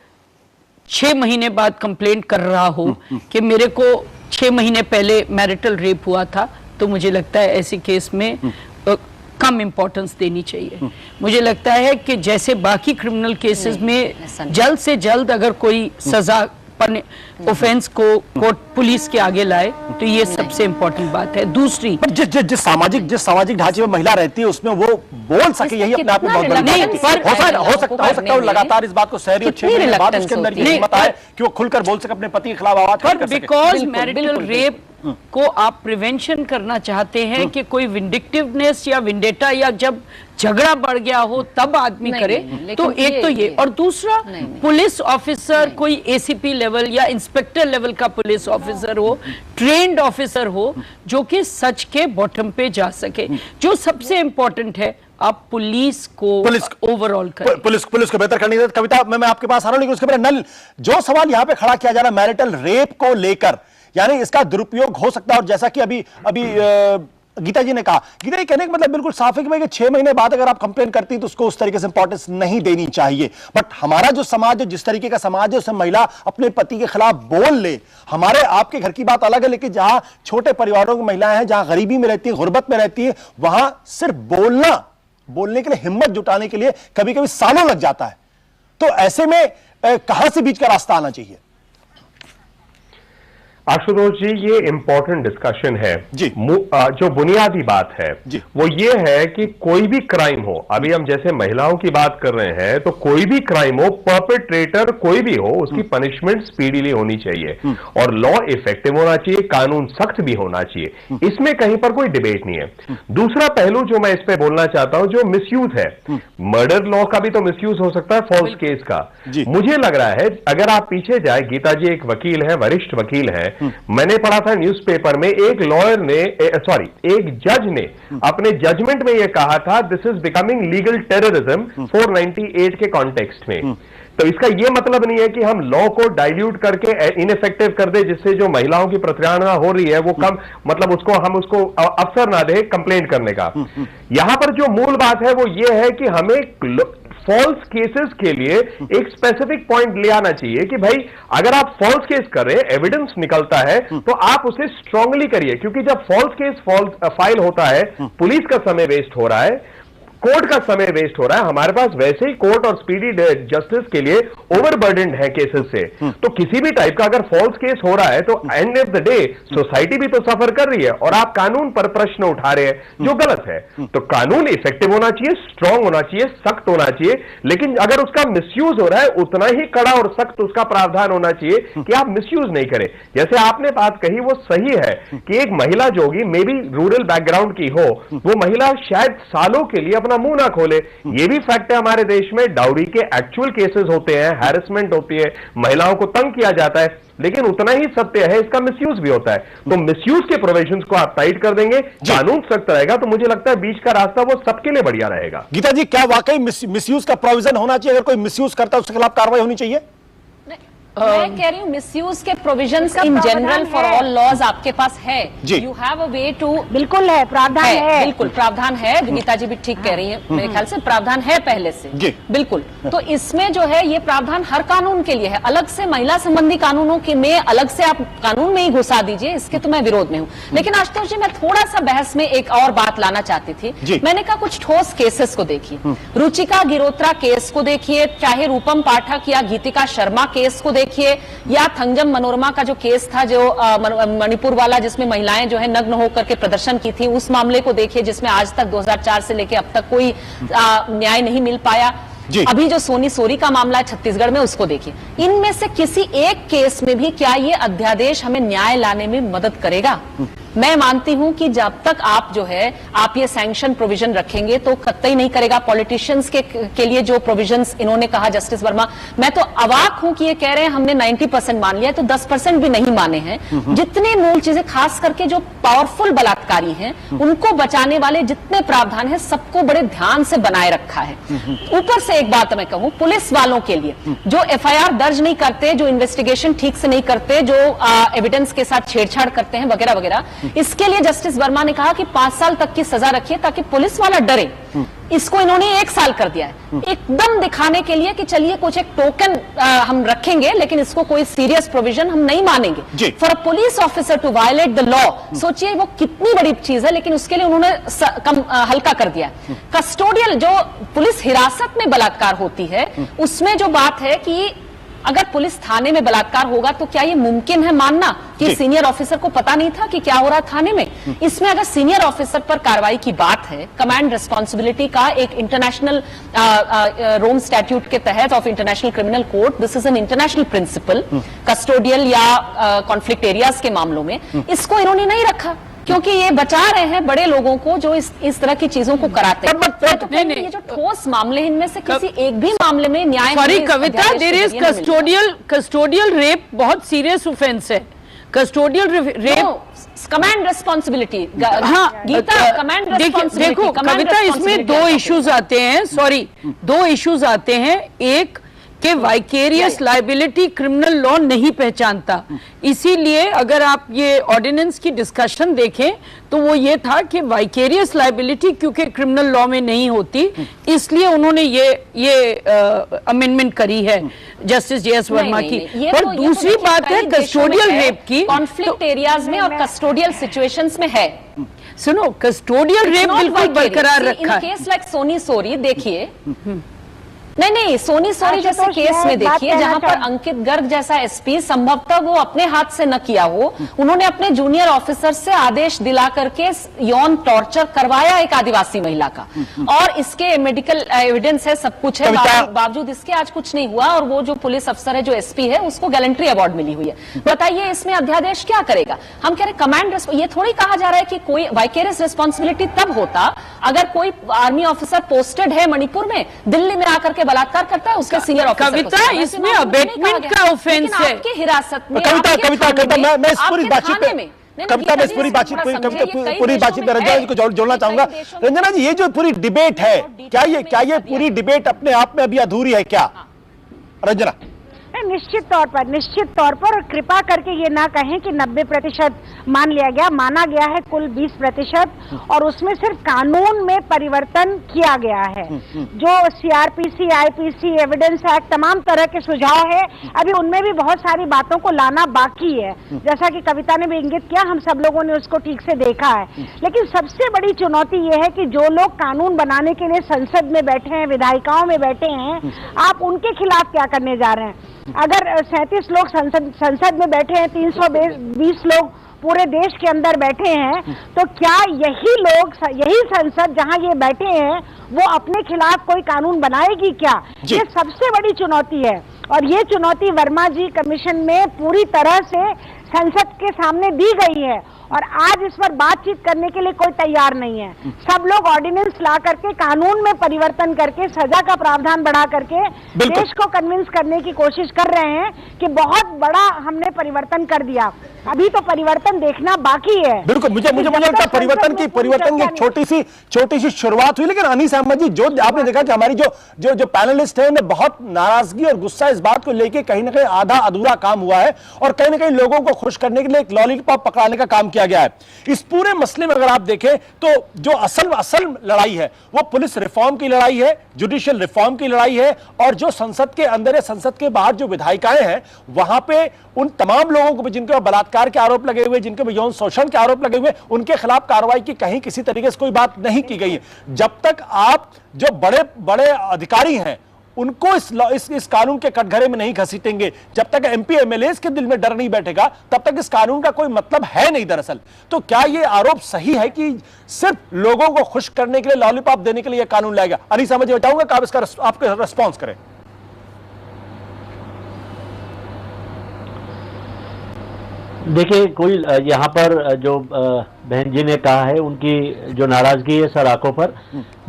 6 महीने बाद कंप्लेंट कर रहा हो कि मेरे को 6 महीने पहले मैरिटल रेप हुआ था, तो मुझे लगता है ऐसे केस में कम इंपॉर्टेंस देनी चाहिए। मुझे लगता है कि जैसे बाकी क्रिमिनल केसेस में जल्द से जल्द अगर कोई सजा ऑफेंस को कोर्ट पुलिस के आगे लाए, तो ये सबसे इम्पोर्टेंट बात है। दूसरी, जिस सामाजिक ढांचे में महिला रहती है उसमें वो बोल सके, यही अपने आप में बहुत बड़ी हो सकता है लगातार इस बात को शहरी और क्षेत्रीय बात उसके अंदर ये हिम्मत है कि वो खुलकर बोल सके, अपने पति के खिलाफ आवाज कर सके। बिकॉज मैरिटल रेप को आप प्रिवेंशन करना चाहते हैं कि कोई विंडिक्टिवनेस या विंडेटा या जब झगड़ा बढ़ गया हो तब आदमी करे, तो एक तो ये, और दूसरा पुलिस ऑफिसर कोई एसीपी लेवल या इंस्पेक्टर लेवल का पुलिस ऑफिसर हो, ट्रेन्ड ऑफिसर हो, जो कि सच के बॉटम पे जा सके। जो सबसे इंपॉर्टेंट है, आप पुलिस को ओवरऑल करें, पुलिस को बेहतर करने की। कविता, मैं आपके पास आ रहा हूं, लेकिन उसके पहले नल, जो सवाल यहां पे खड़ा किया जा रहा है मैरिटल रेप को लेकर, यानी इसका दुरुपयोग हो सकता है, और जैसा कि अभी गीता जी ने कहा, गीता जी कहने का मतलब बिल्कुल साफ है कि 6 महीने बाद अगर आप कंप्लेन करती तो उसको उस तरीके से इंपॉर्टेंस नहीं देनी चाहिए। बट हमारा जो समाज है, जिस तरीके का समाज है, उसमें महिला अपने पति के खिलाफ बोल ले। हमारे आपके घर की बात अलग है, लेकिन जहां छोटे परिवारों की महिलाएं हैं, जहां गरीबी में रहती है, गुर्बत में रहती है, वहां सिर्फ बोलने के लिए, हिम्मत जुटाने के लिए कभी कभी सालों लग जाता है। तो ऐसे में कहां से बीच का रास्ता आना चाहिए? आशुतोष जी, ये इंपॉर्टेंट डिस्कशन है जी। जो बुनियादी बात है जी। वो ये है कि कोई भी क्राइम हो, अभी हम जैसे महिलाओं की बात कर रहे हैं, तो कोई भी क्राइम हो, परपेट्रेटर कोई भी हो, उसकी पनिशमेंट स्पीडीली होनी चाहिए और लॉ इफेक्टिव होना चाहिए, कानून सख्त भी होना चाहिए, इसमें कहीं पर कोई डिबेट नहीं है। दूसरा पहलू जो मैं इस पे बोलना चाहता हूं, जो मिसयूज है, मर्डर लॉ का भी तो मिसयूज हो सकता है, फॉल्स केस का। मुझे लग रहा है, अगर आप पीछे जाए, गीता जी एक वकील है, वरिष्ठ वकील है, मैंने पढ़ा था न्यूज़पेपर में, एक लॉयर ने एक जज ने अपने जजमेंट में यह कहा था, this is becoming legal terrorism 498 के कॉन्टेक्स्ट में। तो इसका यह मतलब नहीं है कि हम लॉ को डाइल्यूट करके इनइफेक्टिव कर दे, जिससे जो महिलाओं की प्रताड़ना हो रही है वो कम, मतलब हम उसको अवसर ना दे कंप्लेंट करने का। यहां पर जो मूल बात है वो ये है कि हमें फॉल्स केसेस के लिए एक स्पेसिफिक पॉइंट ले आना चाहिए कि भाई अगर आप फॉल्स केस कर रहे हैं, एविडेंस निकलता है, तो आप उसे स्ट्रांगली करिए, क्योंकि जब फॉल्स केस फाइल होता है, पुलिस का समय वेस्ट हो रहा है, कोर्ट का समय वेस्ट हो रहा है, हमारे पास वैसे ही कोर्ट और स्पीडी जस्टिस के लिए ओवरबर्डन्ड है केसेस से। तो किसी भी टाइप का अगर फॉल्स केस हो रहा है तो end of the day society भी तो सफर कर रही है, और आप कानून पर प्रश्न उठा रहे हैं जो गलत है। तो कानून इफेक्टिव होना चाहिए, स्ट्रांग होना चाहिए, सख्त होना चाहिए, लेकिन अगर उसका मिसयूज हो रहा है, उतना ही कड़ा और सख्त उसका प्रावधान होना चाहिए कि आप मिसयूज नहीं करें। जैसे आपने बात कही वो सही है कि एक महिला जो होगी, मे बी रूरल बैकग्राउंड की हो, वो महिला शायद सालों के लिए मुंह ना खोले। ये भी फैक्ट है हमारे देश में, डाउरी के एक्चुअल केसेस होते हैं, हैरेसमेंट होती है, महिलाओं को तंग किया जाता है, लेकिन उतना ही सत्य है इसका मिसयूज भी होता है। तो मिसयूज के प्रोविजंस को आप टाइट कर देंगे, कानून सख्त रहेगा, तो मुझे लगता है बीच का रास्ता वो सबके लिए बढ़िया रहेगा। गीता जी, क्या वाकई मिसयूज का प्रोविजन होना चाहिए? अगर कोई मिसयूज करता है उसके खिलाफ कार्रवाई होनी चाहिए? मैं कह रही हूँ मिसयूज के provisions in general for all laws आपके पास है। You have a way to, बिल्कुल है, प्रावधान है, बिल्कुल प्रावधान है। गीता जी भी ठीक कह रही हैं, मेरे ख्याल से प्रावधान है पहले से, बिल्कुल। तो इसमें जो है ये प्रावधान हर कानून के लिए है, अलग से महिला संबंधी कानूनों के में अलग से आप कानून में ही घुसा दीजिए, इसके तो मैं विरोध में हूँ। लेकिन आशुतोष जी, मैं थोड़ा सा बहस में एक और बात लाना चाहती थी। मैंने कहा कुछ ठोस केसेस को देखिए, रुचिका गिरोत्रा केस को देखिए, चाहे रूपम पाठक या गीतिका शर्मा केस को देखिए, या थंजम मनोरमा का जो केस था, जो मणिपुर वाला, जिसमें महिलाएं जो है नग्न होकर के प्रदर्शन की थी, उस मामले को देखिए, जिसमें आज तक 2004 से लेकर अब तक कोई न्याय नहीं मिल पाया। अभी जो सोनी सोरी का मामला है छत्तीसगढ़ में, उसको देखिए। इनमें से किसी एक केस में भी क्या ये अध्यादेश हमें न्याय लाने में मदद करेगा? मैं मानती हूं कि जब तक आप जो है आप ये सैंक्शन प्रोविजन रखेंगे तो कतई नहीं करेगा। पॉलिटिशियंस के लिए जो प्रोविजंस इन्होंने कहा जस्टिस वर्मा, मैं तो अवाक हूं कि ये कह रहे हैं हमने 90% मान लिया, तो 10% भी नहीं माने हैं। जितनी मूल चीजें, खास करके जो पावरफुल बलात्कारी हैं, उनको बचाने वाले जितने प्रावधान है, सबको बड़े ध्यान से बनाए रखा है। ऊपर से एक बात मैं कहूं, पुलिस वालों के लिए जो FIR दर्ज नहीं करते, जो इन्वेस्टिगेशन ठीक से नहीं करते, जो एविडेंस के साथ छेड़छाड़ करते हैं वगैरह वगैरह, इसके लिए जस्टिस वर्मा ने कहा कि 5 साल तक की सजा रखिए ताकि पुलिस वाला डरे। इसको इन्होंने 1 साल कर दिया है, एकदम दिखाने के लिए कि चलिए कुछ एक टोकन हम रखेंगे, लेकिन इसको कोई सीरियस प्रोविजन हम नहीं मानेंगे। For a police officer to violate the law, सोचिए वो कितनी बड़ी चीज है, लेकिन उसके लिए उन्होंने हल्का कर दिया। कस्टोडियल जो पुलिस हिरासत में बलात्कार होती है, उसमें जो बात है कि अगर पुलिस थाने में बलात्कार होगा तो क्या ये मुमकिन है मानना कि सीनियर ऑफिसर को पता नहीं था कि क्या हो रहा थाने में? इसमें अगर सीनियर ऑफिसर पर कार्रवाई की बात है, कमांड रिस्पॉन्सिबिलिटी का एक इंटरनेशनल रोम स्टैट्यूट के तहत of international criminal code, this is an international principle custodial या कॉन्फ्लिक्ट एरियाज के मामलों में, इसको इन्होंने नहीं रखा क्योंकि ये बचा रहे हैं बड़े लोगों को जो इस तरह की चीजों को कराते हैं। तो ये जो ठोस मामले, इनमें से किसी एक भी मामले में न्याय, sorry Kavita, there is custodial rape बहुत सीरियस ऑफेंस है। कस्टोडियल रेप कमांड रिस्पॉन्सिबिलिटी, हाँ गीता, कमांड रिस्पॉन्सिबिलिटी। देखो कविता, इसमें दो इश्यूज आते हैं, सॉरी दो इश्यूज आते हैं। एक कि वाइकेरियस लाइबिलिटी क्रिमिनल लॉ नहीं पहचानता, इसीलिए अगर आप ये ऑर्डिनेंस की डिस्कशन देखें तो वो ये था कि वाइकेरियस लाइबिलिटी क्योंकि क्रिमिनल लॉ में नहीं होती, इसलिए उन्होंने ये अमेंडमेंट करी है जस्टिस JS वर्मा की। पर दूसरी बात है कस्टोडियल रेप की, कॉन्फ्लिक्ट एरियाज में और कस्टोडियल सिचुएशंस में है। सुनो, कस्टोडियल रेप बिल्कुल बरकरार रखा है। केस लाइक सोनी सोरी देखिए, नहीं सोनी सोरी जैसे केस में देखिए जहां पर अंकित गर्ग जैसा एसपी संभवतः वो अपने हाथ से न किया हो, उन्होंने अपने जूनियर ऑफिसर से आदेश दिला करके यौन टॉर्चर करवाया एक आदिवासी महिला का, और इसके मेडिकल एविडेंस है, सब कुछ है, बावजूद इसके आज कुछ नहीं हुआ। और वो जो पुलिस अफसर है, जो एसपी है, उसको गैलेंट्री अवार्ड मिली हुई है। बताइए इसमें अध्यादेश क्या करेगा? हम कह रहे कमांड, ये थोड़ी कहा जा रहा है कि कोई वाइकेरियस रिस्पॉन्सिबिलिटी तब होता अगर कोई आर्मी ऑफिसर पोस्टेड है मणिपुर में, दिल्ली में आकर के बलात्कार करता है उसके सीनियर ऑफिसर। कविता, इसमें अबेटमेंट का ऑफेंस है। आपकी हिरासत में, कविता मैं इस पूरी बातचीत पे, कविता में इस पूरी बातचीत में रंजना जी को जोड़ना चाहूंगा। रंजना जी, ये जो पूरी डिबेट है, क्या ये पूरी डिबेट अपने आप में अभी अधूरी है क्या? रंजना, निश्चित तौर पर और कृपा करके ये ना कहें कि 90% मान लिया गया, माना गया है कुल 20%, और उसमें सिर्फ कानून में परिवर्तन किया गया है। जो CRPC, IPC, एविडेंस एक्ट, तमाम तरह के सुझाव है, अभी उनमें भी बहुत सारी बातों को लाना बाकी है। जैसा कि कविता ने भी इंगित किया, हम सब लोगों ने उसको ठीक से देखा है। लेकिन सबसे बड़ी चुनौती ये है कि जो लोग कानून बनाने के लिए संसद में बैठे हैं, विधायिकाओं में बैठे हैं, आप उनके खिलाफ क्या करने जा रहे हैं? अगर 37 लोग संसद में बैठे हैं, 320 लोग पूरे देश के अंदर बैठे हैं, तो क्या यही संसद जहां ये बैठे हैं वो अपने खिलाफ कोई कानून बनाएगी क्या? ये सबसे बड़ी चुनौती है, और ये चुनौती वर्मा जी कमीशन में पूरी तरह से संसद के सामने दी गई है, और आज इस पर बातचीत करने के लिए कोई तैयार नहीं है। सब लोग ऑर्डिनेंस ला करके, कानून में परिवर्तन करके, सजा का प्रावधान बढ़ा करके देश को कन्विंस करने की कोशिश कर रहे हैं कि बहुत बड़ा हमने परिवर्तन कर दिया। अभी तो परिवर्तन देखना बाकी है। बिल्कुल, मुझे लगता है परिवर्तन की छोटी सी शुरुआत हुई। लेकिन अनीस अहमद जी, जो आपने देखा कि हमारी जो पैनलिस्ट है, उन्हें बहुत नाराजगी और गुस्सा इस बात को लेके कहीं ना कहीं आधा अधूरा काम हुआ है, और कहीं ना कहीं लोगों को खुश करने के लिए एक लॉलीपॉप पकड़ाने का काम किया गया है। इस पूरे मसले में अगर आप देखें तो जो असल लड़ाई है वो पुलिस रिफॉर्म की लड़ाई है, जुडिशियल रिफॉर्म की लड़ाई है, और जो संसद के अंदर है, संसद के बाहर जो विधायिकाएं हैं, वहां पे उन तमाम लोगों को जिनके ऊपर बलात्कार के आरोप लगे हुए, जिनके ऊपर यौन शोषण के आरोप लगे हुए, उनके खिलाफ कार्रवाई की कहीं किसी तरीके से कोई बात नहीं की गई है। जब तक आप जो बड़े बड़े अधिकारी हैं उनको इस कानून के कटघरे में नहीं घसीटेंगे, जब तक MP MLAs के दिल में डर नहीं बैठेगा, तब तक इस कानून का कोई मतलब है नहीं दरअसल। तो क्या यह आरोप सही है कि सिर्फ लोगों को खुश करने के लिए, लॉलीपॉप देने के लिए यह कानून लाएगा? अनीस अहमद जी, बताऊंगा कि आप इसका आपका रिस्पॉन्स करें। देखिए, कोई यहाँ पर जो बहन जी ने कहा है, उनकी जो नाराजगी है सर आंखों पर,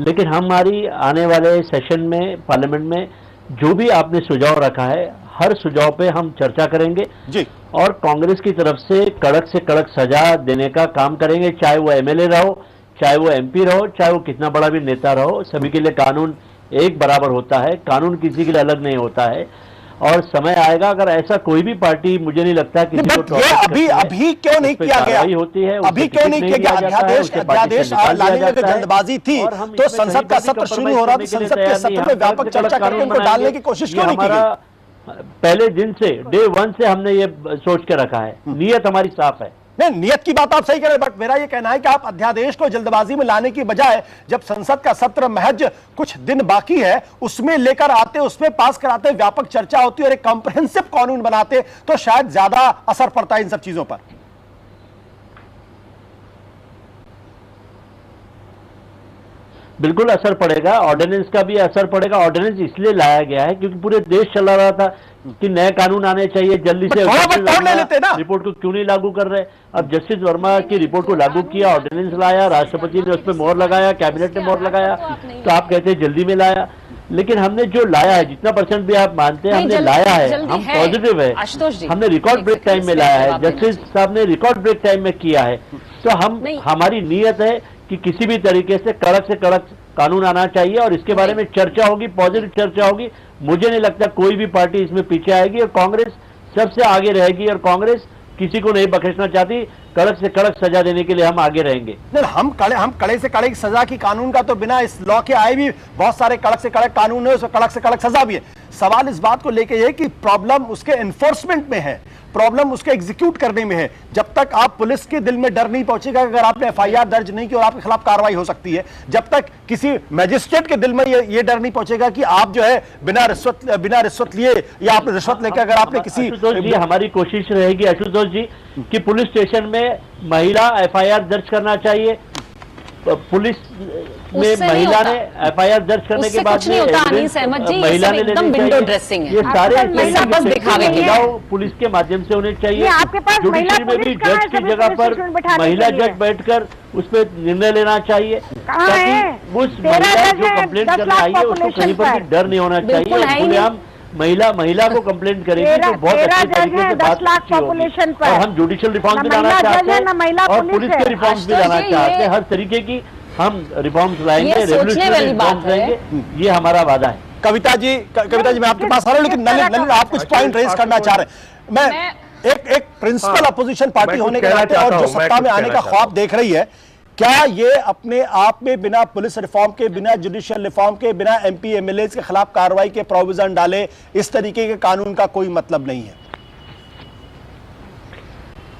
लेकिन हमारी आने वाले सेशन में, पार्लियामेंट में, जो भी आपने सुझाव रखा है, हर सुझाव पे हम चर्चा करेंगे जी, और कांग्रेस की तरफ से कड़क सजा देने का काम करेंगे। चाहे वो MLA रहो, चाहे वो MP रहो, चाहे वो कितना बड़ा भी नेता रहो, सभी के लिए कानून एक बराबर होता है, कानून किसी के लिए अलग नहीं होता है। और समय आएगा, अगर ऐसा कोई भी पार्टी, मुझे नहीं लगता कि अभी क्यों नहीं किया गया, होती है, अभी क्यों नहीं किया गया? अध्यादेश लाने में जल्दबाजी थी, तो संसद का सत्र शुरू हो रहा था, संसद के सत्र में व्यापक चर्चा करके उनको डालने की कोशिश क्यों नहीं की गई? पहले दिन से, डे 1 से हमने ये सोच के रखा है, नीयत हमारी साफ है। नहीं, नियत की बात आप सही कह रहे हैं, बट मेरा ये कहना है कि आप अध्यादेश को जल्दबाजी में लाने की बजाय जब संसद का सत्र महज कुछ दिन बाकी है उसमें लेकर आते, उसमें पास कराते, व्यापक चर्चा होती और एक कॉम्प्रिहेंसिव कानून बनाते तो शायद ज्यादा असर पड़ता है इन सब चीजों पर। बिल्कुल असर पड़ेगा, ऑर्डिनेंस का भी असर पड़ेगा। ऑर्डिनेंस इसलिए लाया गया है क्योंकि पूरे देश चला रहा था कि नए कानून आने चाहिए जल्दी से, रिपोर्ट को क्यों नहीं लागू कर रहे। अब जस्टिस वर्मा की रिपोर्ट को लागू किया, ऑर्डिनेंस लाया, राष्ट्रपति ने उस पर मोहर लगाया, कैबिनेट ने मोहर लगाया, तो आप कहते हैं जल्दी में लाया, लेकिन हमने जो लाया है, जितना परसेंट भी आप मानते हैं हमने लाया है, हम पॉजिटिव है, हमने रिकॉर्ड ब्रेक टाइम में लाया है, जस्टिस साहब ने रिकॉर्ड ब्रेक टाइम में किया है। तो हमारी नीयत है कि किसी भी तरीके से कड़क कानून आना चाहिए और इसके बारे में चर्चा होगी, पॉजिटिव चर्चा होगी। मुझे नहीं लगता कोई भी पार्टी इसमें पीछे आएगी और कांग्रेस सबसे आगे रहेगी और कांग्रेस किसी को नहीं बख्शना चाहती। कड़क से कड़क सजा देने के लिए हम आगे रहेंगे। नहीं, हम कड़े से कड़े सजा की कानून का तो बिना इस लॉ के आए भी बहुत सारे कड़क से कड़क कानून है, उसमें कड़क से कड़क सजा भी है। सवाल इस बात को लेके है कि प्रॉब्लम उसके एनफोर्समेंट में है, प्रॉब्लम उसके एग्जीक्यूट करने में है। जब तक आप पुलिस के दिल में डर नहीं पहुंचेगा, अगर आपने एफआईआर दर्ज नहीं की और आपके खिलाफ कार्रवाई हो सकती है, जब तक किसी मैजिस्ट्रेट के दिल में ये डर नहीं पहुंचेगा कि आप जो है बिना रिश्वत लिए या आपने रिश्वत लेकर अगर आपने किसी जी, हमारी कोशिश रहेगी आशुतोष जी कि पुलिस स्टेशन में महिला एफआईआर दर्ज करना चाहिए। पुलिस में महिला ने एफआईआर दर्ज करने के बाद महिला ने लेनी चाहिए। ये सारे महिलाओं पुलिस के माध्यम से होने चाहिए। जुडिशरी में भी जज की जगह पर महिला जज बैठकर उस पर निर्णय लेना चाहिए ताकि उस महिला जो कंप्लेंट करने आई है उसको कहीं पर भी डर नहीं होना चाहिए। हम महिला को कंप्लेंट करेंगे तो बहुत अच्छे तरीके से बात होगी। और हम जुडिशियल रिफॉर्म्स भी लाना चाहते हैं और पुलिस के रिफॉर्म्स भी लाना चाहते हैं। हर तरीके की हम रिफॉर्म्स लाएंगे, रेवोल्यूशनरी रिफॉर्म्स लाएंगे, ये हमारा वादा है। कविता जी मैं आपके पास आ रहा हूं, लेकिन नलिन आप कुछ पॉइंट रेज करना चाह रहे हैं। मैं एक प्रिंसिपल अपोजिशन पार्टी होने के नाते और जो सत्ता में आने का ख्वाब देख रही है, क्या ये अपने आप में बिना पुलिस रिफॉर्म के, बिना जुडिशियल रिफॉर्म के, बिना एमपी एमएलए के खिलाफ कार्रवाई के प्रोविजन डाले, इस तरीके के कानून का कोई मतलब नहीं है?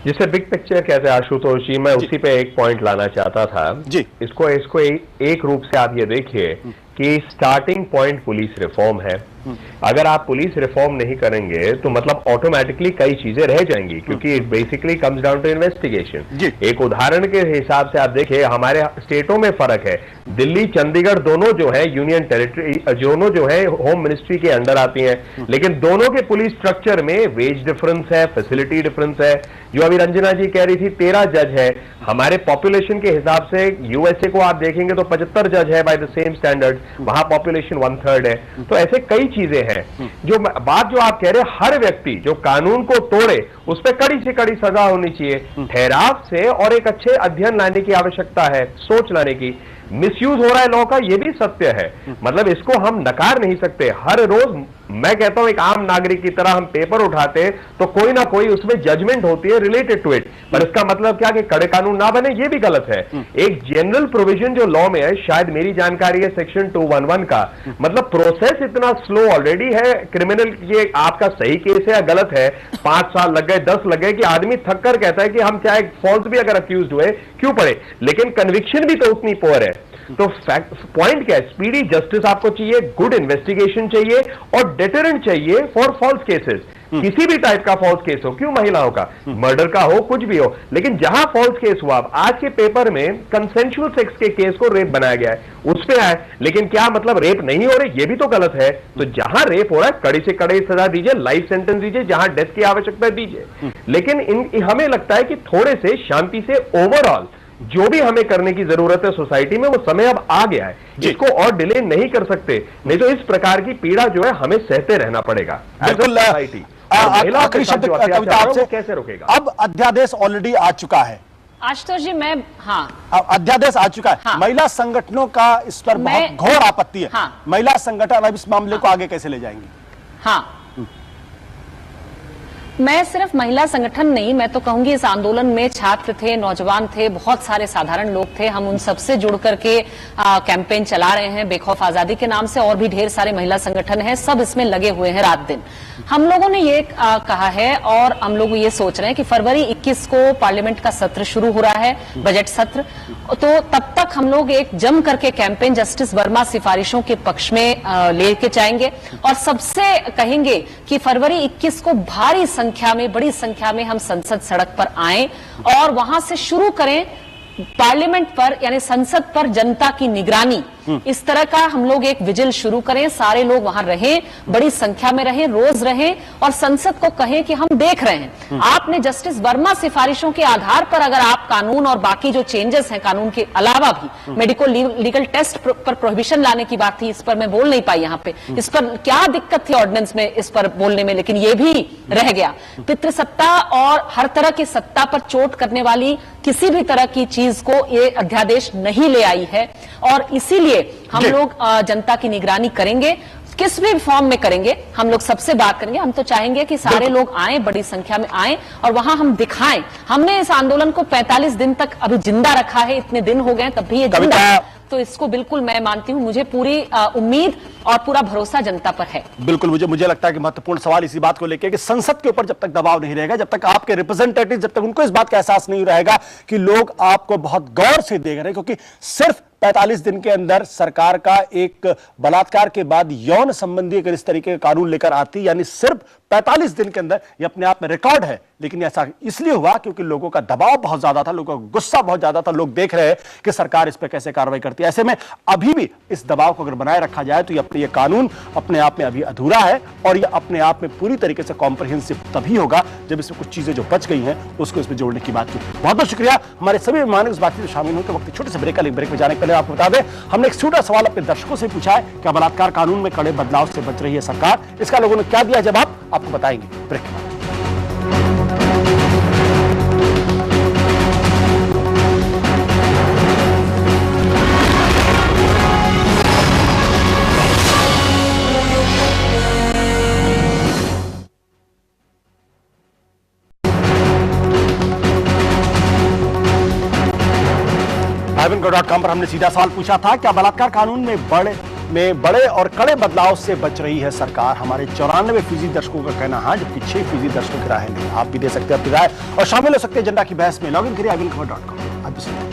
जिसे बिग पिक्चर कहते हैं आशुतोष जी, मैं उसी पे एक पॉइंट लाना चाहता था जी। इसको एक रूप से आप ये देखिए कि स्टार्टिंग पॉइंट पुलिस रिफॉर्म है। अगर आप पुलिस रिफॉर्म नहीं करेंगे तो मतलब ऑटोमेटिकली कई चीजें रह जाएंगी, क्योंकि it basically comes down to investigation. एक उदाहरण के हिसाब से आप देखिए, हमारे स्टेटों में फर्क है। दिल्ली, चंडीगढ़ दोनों जो है यूनियन टेरिटरी, दोनों जो है होम मिनिस्ट्री के अंडर आती हैं, लेकिन दोनों के पुलिस स्ट्रक्चर में वेज डिफरेंस है, फैसिलिटी डिफरेंस है। जो अभी रंजना जी कह रही थी 13 जज है, हमारे पॉपुलेशन के हिसाब से यूएसए को आप देखेंगे तो 75 जज है बाय द सेम स्टैंडर्ड, वहां पॉपुलेशन 1/3 है। तो ऐसे कई चीजें हैं। जो बात जो आप कह रहे हैं, हर व्यक्ति जो कानून को तोड़े उस पर कड़ी से कड़ी सजा होनी चाहिए, ठहराव से, और एक अच्छे अध्ययन लाने की आवश्यकता है, सोच लाने की। मिसयूज हो रहा है लॉ का, यह भी सत्य है, मतलब इसको हम नकार नहीं सकते। हर रोज मैं कहता हूं एक आम नागरिक की तरह हम पेपर उठाते तो कोई ना कोई उसमें जजमेंट होती है रिलेटेड टू इट, पर इसका मतलब क्या कि कड़े कानून ना बने, ये भी गलत है। एक जनरल प्रोविजन जो लॉ में है, शायद मेरी जानकारी है सेक्शन 211 का, मतलब प्रोसेस इतना स्लो ऑलरेडी है क्रिमिनल, ये आपका सही केस है या गलत है, 5 साल लग गए, 10 लग गए, कि आदमी थक कर कहता है कि हम चाहे फॉल्स भी अगर अक्यूज हुए क्यों पड़े, लेकिन कन्विक्शन भी तो उतनी पुअर है। तो पॉइंट क्या है, स्पीडी जस्टिस आपको चाहिए, गुड इन्वेस्टिगेशन चाहिए और डेटरेंट चाहिए फॉर फॉल्स केसेस। किसी भी टाइप का फॉल्स केस हो, क्यों महिलाओं का, मर्डर का हो, कुछ भी हो, लेकिन जहां फॉल्स केस हुआ, आज के पेपर में कंसेंशुअल सेक्स के केस को रेप बनाया गया है, उस पे आए, लेकिन क्या मतलब रेप नहीं हो रहे, ये भी तो गलत है। तो जहां रेप हो रहा है कड़ी से कड़ी सजा दीजिए, लाइफ सेंटेंस दीजिए, जहां डेथ की आवश्यकता दीजिए। लेकिन हमें लगता है कि थोड़े से शांति से ओवरऑल जो भी हमें करने की जरूरत है सोसाइटी में, वो समय अब आ गया है, इसको और डिले नहीं कर सकते, नहीं तो इस प्रकार की पीड़ा जो है हमें सहते रहना पड़ेगा सोसाइटी। आखिरी शब्द कविता आपसे, कैसे रोकेगा? अब अध्यादेश ऑलरेडी आ चुका है आशुतोष जी, मैं अध्यादेश आ चुका है, महिला संगठनों का इस पर बहुत घोर आपत्ति है। महिला संगठन अब इस मामले को आगे कैसे ले जाएंगे? मैं सिर्फ महिला संगठन नहीं, मैं तो कहूंगी इस आंदोलन में छात्र थे, नौजवान थे, बहुत सारे साधारण लोग थे। हम उन सबसे जुड़ करके कैंपेन चला रहे हैं बेखौफ आजादी के नाम से, और भी ढेर सारे महिला संगठन हैं, सब इसमें लगे हुए हैं रात दिन। हम लोगों ने ये कहा है और हम लोग ये सोच रहे हैं कि फरवरी 21 को पार्लियामेंट का सत्र शुरू हो रहा है, बजट सत्र, तो तब तक हम लोग एक जम करके कैंपेन जस्टिस वर्मा सिफारिशों के पक्ष में लेके जाएंगे और सबसे कहेंगे कि फरवरी 21 को भारी संख्या में, बड़ी संख्या में हम संसद सड़क पर आए और वहां से शुरू करें पार्लियामेंट पर, यानी संसद पर जनता की निगरानी। इस तरह का हम लोग एक विजिल शुरू करें, सारे लोग वहां रहें, बड़ी संख्या में रहें, रोज रहें और संसद को कहें कि हम देख रहे हैं। आपने जस्टिस वर्मा सिफारिशों के आधार पर अगर आप कानून और बाकी जो चेंजेस हैं कानून के अलावा भी, मेडिकल लीगल टेस्ट पर प्रोहिबिशन लाने की बात थी, इस पर मैं बोल नहीं पाई यहाँ पे, इस पर क्या दिक्कत थी ऑर्डिनेंस में इस पर बोलने में, लेकिन ये भी रह गया। पितृसत्ता और हर तरह की सत्ता पर चोट करने वाली किसी भी तरह की चीज को ये अध्यादेश नहीं ले आई है और इसीलिए हम लोग जनता की निगरानी करेंगे, किस भी फॉर्म में करेंगे। हम लोग सबसे बात करेंगे, हम तो चाहेंगे कि सारे लोग आए, बड़ी संख्या में आए और वहां हम दिखाएं। हमने इस आंदोलन को 45 दिन तक अभी जिंदा रखा है, इतने दिन हो गए तब भी ये जिंदा है, तो इसको बिल्कुल मैं मानती हूं, मुझे पूरी उम्मीद और पूरा भरोसा जनता पर है। बिल्कुल, मुझे लगता है कि महत्वपूर्ण सवाल इसी बात को लेकर कि संसद के ऊपर जब तक दबाव नहीं रहेगा, जब तक आपके रिप्रेजेंटेटिव, जब तक उनको इस बात का एहसास नहीं रहेगा कि लोग आपको बहुत गौर से देख रहे हैं, क्योंकि सिर्फ 45 दिन के अंदर सरकार का एक बलात्कार के बाद यौन संबंधी अगर इस तरीके का कानून लेकर आती, यानी सिर्फ 45 दिन के अंदर, ये अपने आप में रिकॉर्ड है। लेकिन ऐसा इसलिए हुआ क्योंकि लोगों का दबाव बहुत ज्यादा था, लोगों का गुस्सा बहुत ज्यादा था, लोग देख रहे हैं कि सरकार इस पर कैसे कार्रवाई करती है। ऐसे में अभी भी इस दबाव को अगर बनाए रखा जाए तो ये कानून अपने आप में अभी अधूरा है और ये अपने आप में पूरी तरीके से कॉम्प्रिहेंसिव तभी होगा जब इसमें कुछ चीजें जो बच गई हैं उसको इसमें जोड़ने की बात की। बहुत बहुत शुक्रिया हमारे सभी मेहमानों इस बातचीत में शामिल होकर। वक्त छोटे से ब्रेक में जाने के पहले आपको बता दें, हमने एक छोटा सवाल अपने दर्शकों से पूछा है, क्या बलात्कार कानून में कड़े बदलाव से बच रही है सरकार? इसका लोगों ने क्या दिया जवाब, आपको बताएंगे ब्रेक के बाद। ivango.com पर हमने सीधा सवाल पूछा था, क्या बलात्कार कानून में बड़े और कड़े बदलाव से बच रही है सरकार? हमारे 94% दर्शकों का कहना हाँ, जबकि 6% दर्शकों की राय नहीं। आप भी दे सकते हैं अपनी राय और शामिल हो सकते हैं एजेंडा की बहस में। लॉग इन करिए ivango.com।